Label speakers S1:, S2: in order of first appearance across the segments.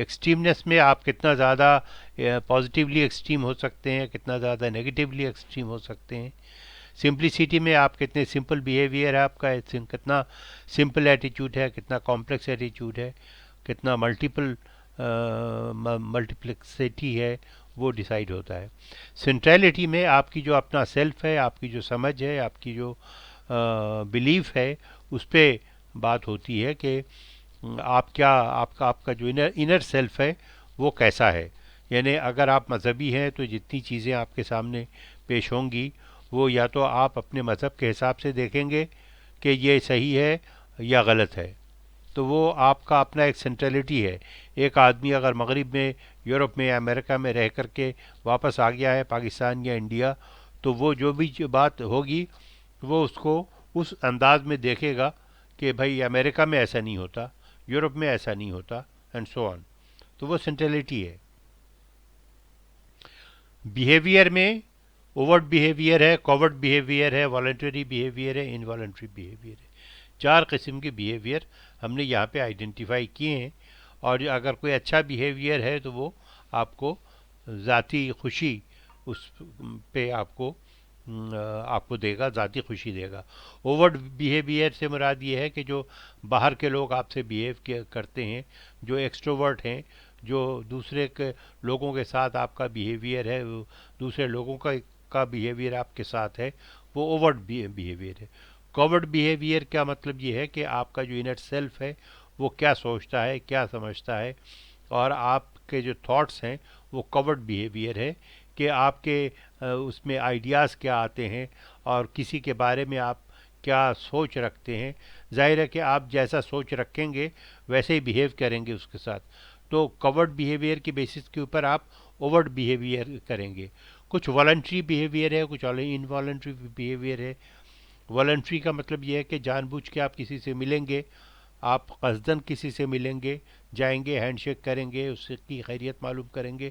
S1: ایکسٹریمنس میں آپ کتنا زیادہ پازیٹیولی ایکسٹریم ہو سکتے ہیں، کتنا زیادہ نیگیٹیولی ایکسٹریم ہو سکتے ہیں. سمپلسٹی میں آپ کتنے سمپل بیہیویئر ہے آپ کا، کتنا سمپل ایٹیچیوڈ ہے، کتنا کمپلیکس ایٹیچیوڈ ہے، کتنا ملٹیپلیکسٹی ہے، وہ ڈیسائیڈ ہوتا ہے. سینٹریلٹی میں آپ کی جو اپنا سیلف ہے، آپ کی جو سمجھ ہے، آپ کی جو بلیف ہے، اس پہ بات ہوتی ہے کہ آپ کیا، آپ کا جو انر سیلف ہے وہ کیسا ہے. یعنی اگر آپ مذہبی ہیں تو جتنی چیزیں آپ کے سامنے پیش ہوں گی وہ یا تو آپ اپنے مذہب کے حساب سے دیکھیں گے کہ یہ صحیح ہے یا غلط ہے. تو وہ آپ کا اپنا ایک سینٹرلٹی ہے. ایک آدمی اگر مغرب میں، یورپ میں یا امریکہ میں رہ کر کے واپس آ گیا ہے پاکستان یا انڈیا، تو وہ جو بھی بات ہوگی وہ اس کو اس انداز میں دیکھے گا کہ بھائی امریکہ میں ایسا نہیں ہوتا، یورپ میں ایسا نہیں ہوتا، اینڈ سو آن. تو وہ سینٹرلٹی ہے. بیہیویئر میں اوورٹ بیہیویئر ہے، کوورٹ بیہیویئر ہے، والنٹری بیہیویئر ہے، انوالنٹری بیہیویئر ہے. 4 قسم کے بیہیویئر ہم نے یہاں پہ آئیڈینٹیفائی کیے ہیں. اور اگر کوئی اچھا بیہیویئر ہے تو وہ آپ کو ذاتی خوشی اس پہ آپ کو دے گا، ذاتی خوشی دے گا. اوورٹ بیہیویئر سے مراد یہ ہے کہ جو باہر کے لوگ آپ سے بیہیو کرتے ہیں، جو ایکسٹروورٹ ہیں، جو دوسرے کے لوگوں کے ساتھ آپ کا بیہیویئر ہے، دوسرے لوگوں کا بیہیویئر آپ کے ساتھ ہے، وہ اوورٹ بیہیویئر ہے. کوورٹ بیہیویئر کا مطلب یہ ہے کہ آپ کا جو انر سیلف ہے وہ کیا سوچتا ہے، کیا سمجھتا ہے، اور آپ کے جو تھاٹس ہیں وہ کوورٹ بیہیویئر ہے کہ آپ کے اس میں آئیڈیاز کیا آتے ہیں اور کسی کے بارے میں آپ کیا سوچ رکھتے ہیں. ظاہر ہے کہ آپ جیسا سوچ رکھیں گے ویسے ہی بیہیو کریں گے اس کے ساتھ. تو کوورٹ بیہیویئر کی بیسس کے اوپر آپ اوورٹ بیہیویئر کریں گے. کچھ والنٹری بیہیویئر ہے، کچھ انوالنٹری بیہیویئر ہے. والنٹری کا مطلب یہ ہے کہ جان بوجھ کے آپ کسی سے ملیں گے، آپ قصدن کسی سے ملیں گے، جائیں گے، ہینڈ شیک کریں گے، اس کی خیریت معلوم کریں گے.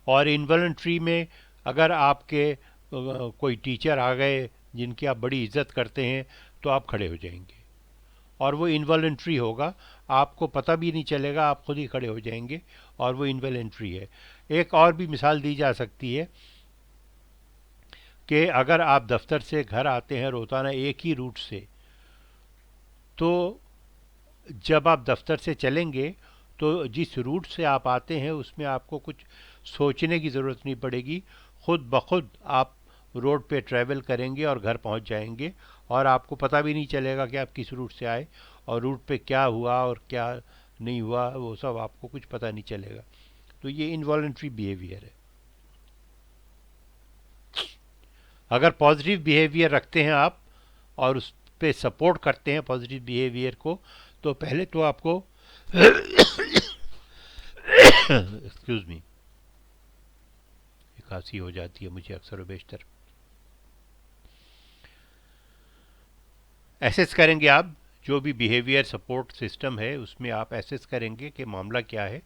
S1: اور انوالنٹری میں اگر آپ کے کوئی ٹیچر آ گئے جن کی آپ بڑی عزت کرتے ہیں تو آپ کھڑے ہو جائیں گے، اور وہ انوالنٹری ہوگا، آپ کو پتہ بھی نہیں چلے گا، آپ خود ہی کھڑے ہو جائیں گے، اور وہ انوالنٹری ہے. ایک اور بھی مثال دی جا سکتی ہے کہ اگر آپ دفتر سے گھر آتے ہیں روزانہ ایک ہی روٹ سے، تو جب آپ دفتر سے چلیں گے تو جس روٹ سے آپ آتے ہیں اس میں آپ کو کچھ سوچنے کی ضرورت نہیں پڑے گی، خود بخود آپ روڈ پہ ٹریول کریں گے اور گھر پہنچ جائیں گے، اور آپ کو پتہ بھی نہیں چلے گا کہ آپ کس روٹ سے آئے اور روٹ پہ کیا ہوا اور کیا نہیں ہوا، وہ سب آپ کو کچھ پتہ نہیں چلے گا. تو یہ انوالنٹری بیہیویئر ہے. اگر پازیٹیو بیہیویئر رکھتے ہیں آپ اور اس پہ سپورٹ کرتے ہیں پازیٹیو بیہیویئر کو، تو پہلے تو آپ کو ایکسکیوز می، کھانسی ہو جاتی ہے مجھے اکثر و بیشتر. ایسیس کریں گے آپ جو بھی بیہیویئر سپورٹ سسٹم ہے، اس میں آپ ایسیس کریں گے کہ معاملہ کیا ہے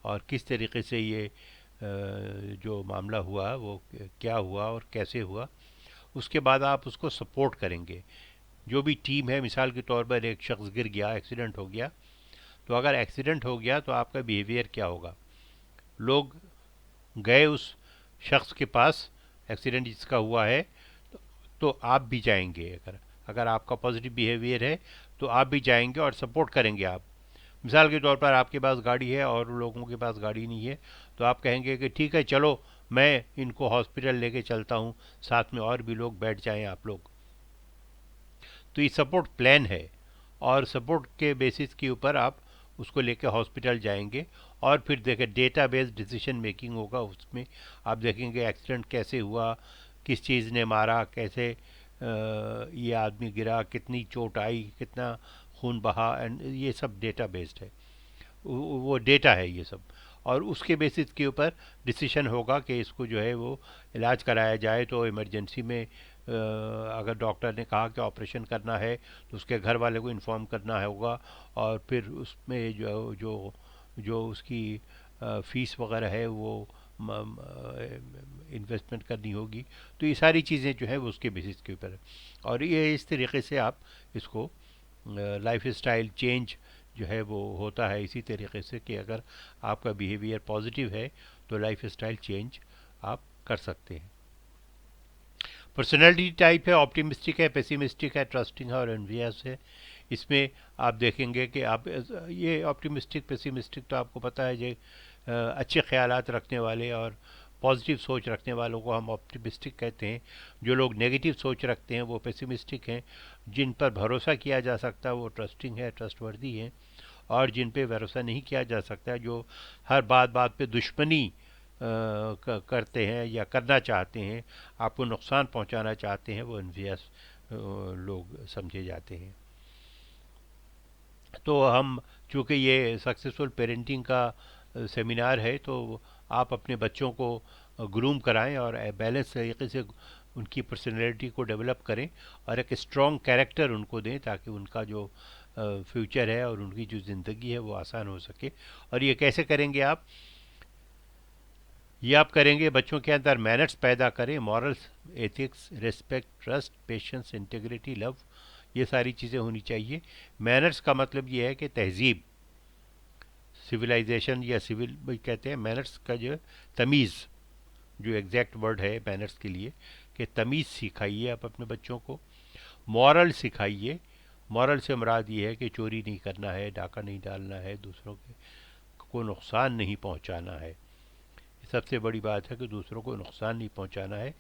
S1: اور کس طریقے سے یہ جو معاملہ ہوا وہ کیا ہوا اور کیسے ہوا. اس کے بعد آپ اس کو سپورٹ کریں گے. جو بھی ٹیم ہے، مثال کے طور پر ایک شخص گر گیا، ایکسیڈنٹ ہو گیا، تو اگر ایکسیڈنٹ ہو گیا تو آپ کا بیہیویئر کیا ہوگا؟ لوگ گئے اس شخص کے پاس، ایکسیڈنٹ جس کا ہوا ہے، تو آپ بھی جائیں گے. اگر آپ کا پازیٹیو بیہیویئر ہے تو آپ بھی جائیں گے اور سپورٹ کریں گے. آپ مثال کے طور پر آپ کے پاس گاڑی ہے اور لوگوں کے پاس گاڑی نہیں ہے، تو آپ کہیں گے کہ ٹھیک ہے چلو میں ان کو ہاسپٹل لے کے چلتا ہوں، ساتھ میں اور بھی لوگ بیٹھ جائیں آپ لوگ. تو یہ سپورٹ پلان ہے، اور سپورٹ کے بیسس کے اوپر آپ اس کو لے کے ہاسپٹل جائیں گے. اور پھر دیکھیں ڈیٹا بیس ڈیسیشن میکنگ ہوگا. اس میں آپ دیکھیں گے ایکسیڈنٹ کیسے ہوا، کس چیز نے مارا، کیسے یہ آدمی گرا، کتنی چوٹ آئی، کتنا خون بہا، اینڈ یہ سب ڈیٹا بیسڈ ہے. وہ ڈیٹا ہے یہ سب، اور اس کے بیسس کے اوپر ڈیسیشن ہوگا کہ اس کو جو ہے وہ علاج کرایا جائے. تو ایمرجنسی میں اگر ڈاکٹر نے کہا کہ آپریشن کرنا ہے تو اس کے گھر والے کو انفارم کرنا ہوگا، اور پھر اس میں جو اس کی فیس وغیرہ ہے وہ انویسٹمنٹ کرنی ہوگی. تو یہ ساری چیزیں جو ہے وہ اس کے بیسس کے اوپر ہے. اور یہ اس طریقے سے آپ اس کو لائف اسٹائل چینج جو ہے وہ ہوتا ہے اسی طریقے سے کہ اگر آپ کا بیہیویئر پازیٹیو ہے تو لائف اسٹائل چینج آپ کر سکتے ہیں. پرسنالٹی ٹائپ ہے آپٹیمسٹک ہے، پیسیمسٹک ہے، ٹرسٹنگ ہے اور انویس ہے. اس میں آپ دیکھیں گے کہ آپ یہ آپٹیمسٹک پیسیمسٹک تو آپ کو پتہ ہے یہ اچھے خیالات رکھنے والے اور پازیٹیو سوچ رکھنے والوں کو ہم آپٹیمسٹک کہتے ہیں. جو لوگ نیگیٹو سوچ رکھتے ہیں وہ پیسیمسٹک ہیں. جن پر بھروسہ کیا جا سکتا ہے وہ ٹرسٹنگ ہے، ٹرسٹ وردی ہیں. اور جن پہ بھروسہ نہیں کیا جا سکتا، جو ہر بات بات پہ دشمنی کرتے ہیں یا کرنا چاہتے ہیں، آپ کو نقصان پہنچانا چاہتے ہیں، وہ انویس لوگ سمجھے جاتے ہیں. تو ہم چونکہ یہ سکسیزفل پیرنٹنگ کا سیمینار ہے تو آپ اپنے بچوں کو گروم کرائیں اور بیلنس طریقے سے ان کی پرسنالٹی کو ڈیولپ کریں اور ایک اسٹرانگ کیریکٹر ان کو دیں تاکہ ان کا جو فیوچر ہے اور ان کی جو زندگی ہے وہ آسان ہو سکے. اور یہ کیسے کریں گے آپ؟ یہ آپ کریں گے بچوں کے اندر مینرس پیدا کریں، morals, ethics, respect, trust, patience, integrity, love, یہ ساری چیزیں ہونی چاہیے. مینرس کا مطلب یہ ہے کہ تہذیب، سویلائزیشن یا سول بھی کہتے ہیں. مینرس کا جو تمیز، جو ایگزیکٹ ورڈ ہے مینرس کے لیے کہ تمیز سکھائیے آپ اپنے بچوں کو. مورل سکھائیے. مورل سے مراد یہ ہے کہ چوری نہیں کرنا ہے، ڈاکہ نہیں ڈالنا ہے، دوسروں کو نقصان نہیں پہنچانا ہے. سب سے بڑی بات ہے کہ دوسروں کو نقصان نہیں پہنچانا ہے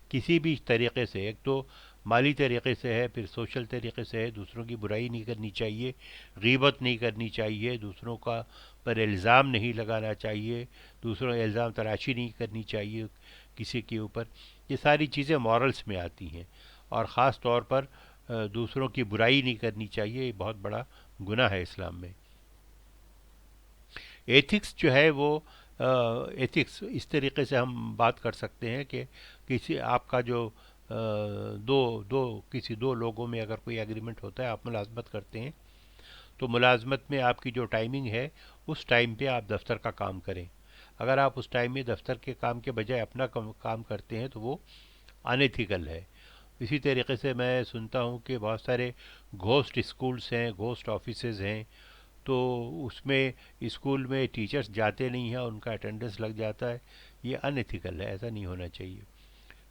S1: کسی بھی طریقے سے. ایک تو مالی طریقے سے ہے، پھر سوشل طریقے سے ہے. دوسروں کی برائی نہیں کرنی چاہیے، غیبت نہیں کرنی چاہیے، دوسروں کا پر الزام نہیں لگانا چاہیے، دوسروں الزام تراشی نہیں کرنی چاہیے کسی کے اوپر. یہ ساری چیزیں مورلس میں آتی ہیں. اور خاص طور پر دوسروں کی برائی نہیں کرنی چاہیے، یہ بہت بڑا گناہ ہے اسلام میں. ایتھکس جو ہے وہ ایتھکس اس طریقے سے ہم بات کر سکتے ہیں کہ کسی آپ کا جو کسی دو لوگوں میں اگر کوئی ایگریمنٹ ہوتا ہے، آپ ملازمت کرتے ہیں تو ملازمت میں آپ کی جو ٹائمنگ ہے اس ٹائم پہ آپ دفتر کا کام کریں. اگر آپ اس ٹائم میں دفتر کے کام کے بجائے اپنا کام کرتے ہیں تو وہ انیتھیکل ہے. اسی طریقے سے میں سنتا ہوں کہ بہت سارے گھوسٹ اسکولس ہیں، گھوسٹ آفیسز ہیں. تو اس میں اسکول میں ٹیچرز جاتے نہیں ہیں، ان کا اٹینڈنس لگ جاتا ہے. یہ ان ایتھیکل ہے، ایسا نہیں ہونا چاہیے.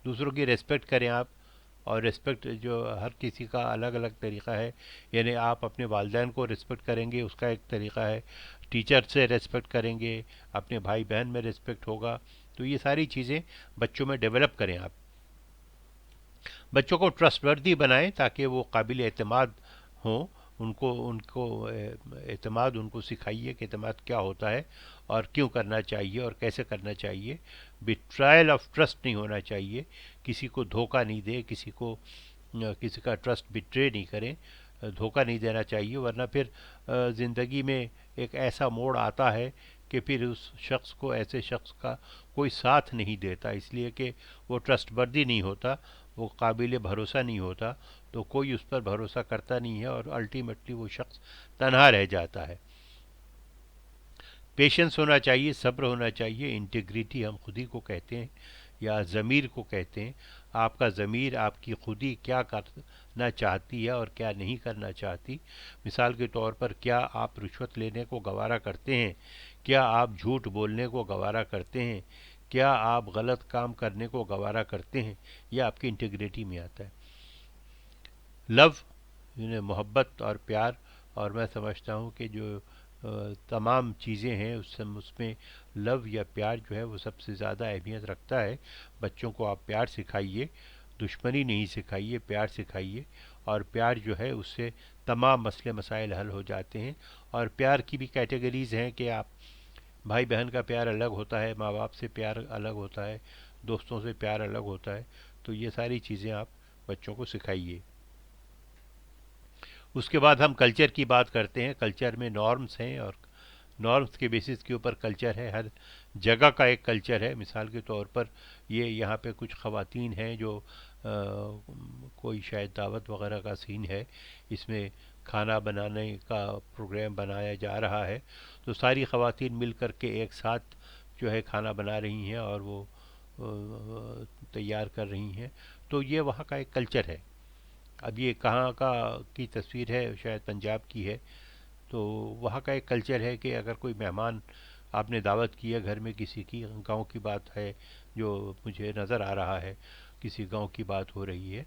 S1: دوسروں کی ریسپیکٹ کریں آپ. اور ریسپیکٹ جو ہر کسی کا الگ الگ طریقہ ہے. یعنی آپ اپنے والدین کو ریسپیکٹ کریں گے، اس کا ایک طریقہ ہے. ٹیچر سے ریسپیکٹ کریں گے، اپنے بھائی بہن میں ریسپیکٹ ہوگا. تو یہ ساری چیزیں بچوں میں ڈیولپ کریں آپ. بچوں کو ٹرسٹ وردی بنائیں تاکہ وہ قابل اعتماد ہوں. ان کو اعتماد ان کو سکھائیے کہ اعتماد کیا ہوتا ہے اور کیوں کرنا چاہیے اور کیسے کرنا چاہیے. بیٹرائل آف ٹرسٹ نہیں ہونا چاہیے. کسی کو دھوکہ نہیں دے، کسی کا ٹرسٹ بیٹرے نہیں کریں. دھوکہ نہیں دینا چاہیے، ورنہ پھر زندگی میں ایک ایسا موڑ آتا ہے کہ پھر اس شخص کو، ایسے شخص کا کوئی ساتھ نہیں دیتا، اس لیے کہ وہ ٹرسٹ وردی نہیں ہوتا، وہ قابل بھروسہ نہیں ہوتا. تو کوئی اس پر بھروسہ کرتا نہیں ہے اور الٹیمیٹلی وہ شخص تنہا رہ جاتا ہے. پیشنس ہونا چاہیے، صبر ہونا چاہیے. انٹیگریٹی ہم خودی کو کہتے ہیں یا ضمیر کو کہتے ہیں. آپ کا ضمیر، آپ کی خودی کیا کرنا چاہتی ہے اور کیا نہیں کرنا چاہتی. مثال کے طور پر کیا آپ رشوت لینے کو گوارا کرتے ہیں؟ کیا آپ جھوٹ بولنے کو گوارا کرتے ہیں؟ کیا آپ غلط کام کرنے کو گوارا کرتے ہیں؟ یہ آپ کی انٹیگریٹی میں آتا ہے. لو یعنی محبت اور پیار. اور میں سمجھتا ہوں کہ جو تمام چیزیں ہیں اس میں لو یا پیار جو ہے وہ سب سے زیادہ اہمیت رکھتا ہے. بچوں کو آپ پیار سکھائیے، دشمنی نہیں سکھائیے، پیار سکھائیے. اور پیار جو ہے اس سے تمام مسئلے مسائل حل ہو جاتے ہیں. اور پیار کی بھی کیٹیگریز ہیں کہ آپ بھائی بہن کا پیار الگ ہوتا ہے، ماں باپ سے پیار الگ ہوتا ہے، دوستوں سے پیار الگ ہوتا ہے. تو یہ ساری چیزیں آپ بچوں کو سکھائیے. اس کے بعد ہم کلچر کی بات کرتے ہیں. کلچر میں نارمز ہیں اور نارمز کے بیسس کے اوپر کلچر ہے. ہر جگہ کا ایک کلچر ہے. مثال کے طور پر یہ یہاں پہ کچھ خواتین ہیں جو کوئی شاید دعوت وغیرہ کا سین ہے، اس میں کھانا بنانے کا پروگرام بنایا جا رہا ہے. تو ساری خواتین مل کر کے ایک ساتھ جو ہے کھانا بنا رہی ہیں اور وہ تیار کر رہی ہیں. تو یہ وہاں کا ایک کلچر ہے. اب یہ کہاں کا کی تصویر ہے؟ شاید پنجاب کی ہے. تو وہاں کا ایک کلچر ہے کہ اگر کوئی مہمان آپ نے دعوت کی ہے گھر میں کسی کی، گاؤں کی بات ہے جو مجھے نظر آ رہا ہے، کسی گاؤں کی بات ہو رہی ہے،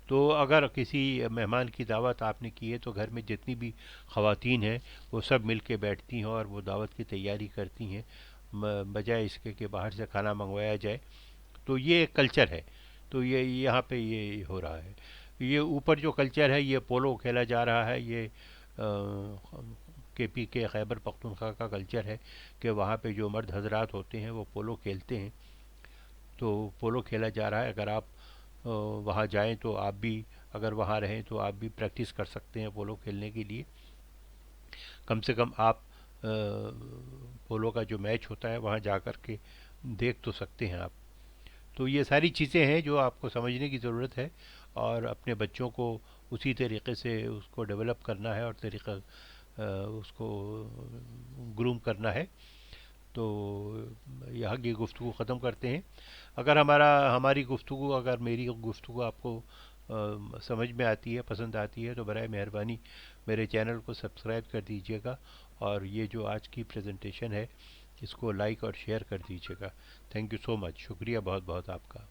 S1: تو اگر کسی مہمان کی دعوت آپ نے کی ہے تو گھر میں جتنی بھی خواتین ہیں وہ سب مل کے بیٹھتی ہیں اور وہ دعوت کی تیاری کرتی ہیں، بجائے اس کے کہ باہر سے کھانا منگوایا جائے۔ تو یہ ایک کلچر ہے، تو یہ یہاں پہ یہ ہو رہا ہے۔ یہ اوپر جو کلچر ہے یہ پولو کھیلا جا رہا ہے، یہ کے پی کے خیبر پختونخوا کا کلچر ہے کہ وہاں پہ جو مرد حضرات ہوتے ہیں وہ پولو کھیلتے ہیں، تو پولو کھیلا جا رہا ہے۔ اگر آپ وہاں جائیں تو آپ بھی، اگر وہاں رہیں تو آپ بھی پریکٹس کر سکتے ہیں پولو کھیلنے کے لیے، کم سے کم آپ پولو کا جو میچ ہوتا ہے وہاں جا کر کے دیکھ تو سکتے ہیں آپ۔ تو یہ ساری چیزیں ہیں جو آپ کو سمجھنے کی ضرورت ہے، اور اپنے بچوں کو اسی طریقے سے اس کو ڈیولپ کرنا ہے اور طریقہ اس کو گروم کرنا ہے۔ تو یہاں کی گفتگو ختم کرتے ہیں۔ اگر ہماری گفتگو، اگر میری گفتگو آپ کو سمجھ میں آتی ہے، پسند آتی ہے، تو برائے مہربانی میرے چینل کو سبسکرائب کر دیجیے گا، اور یہ جو آج کی پریزنٹیشن ہے اس کو لائک اور شیئر کر دیجیے گا۔ تھینک یو سو مچ، شکریہ بہت بہت آپ کا۔